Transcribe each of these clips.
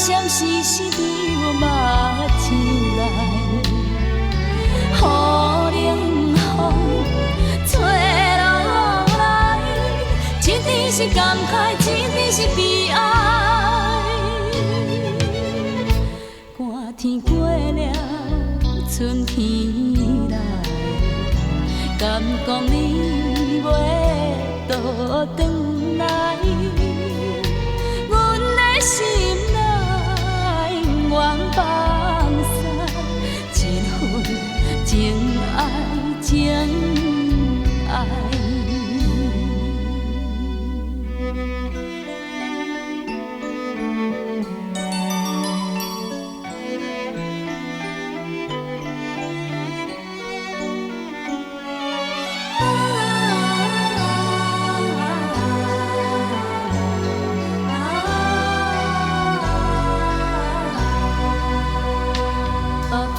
闪时时伫我目睭内，雨冷风吹落来，一边是感慨，一边是悲哀。寒天过了，春天来，敢讲你袂倒转来？阮的心内永远放肆一份情爱，情爱。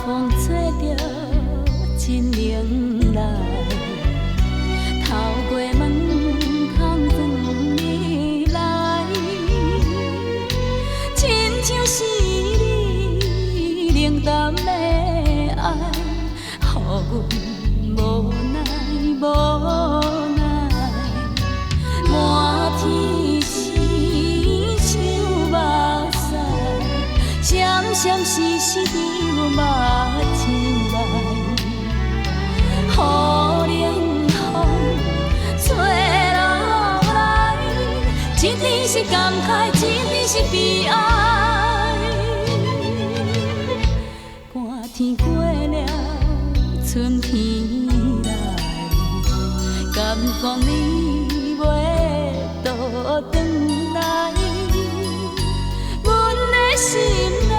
风吹着真冷来，透过门窗转入来，亲像是你冷淡的爱，予阮无奈无奈。满天星像目屎，闪闪时时伫我目睭内，雨冷风吹落来，一边是感慨，一边是悲哀。寒天过了，春天来，敢讲你袂倒转来？阮的心。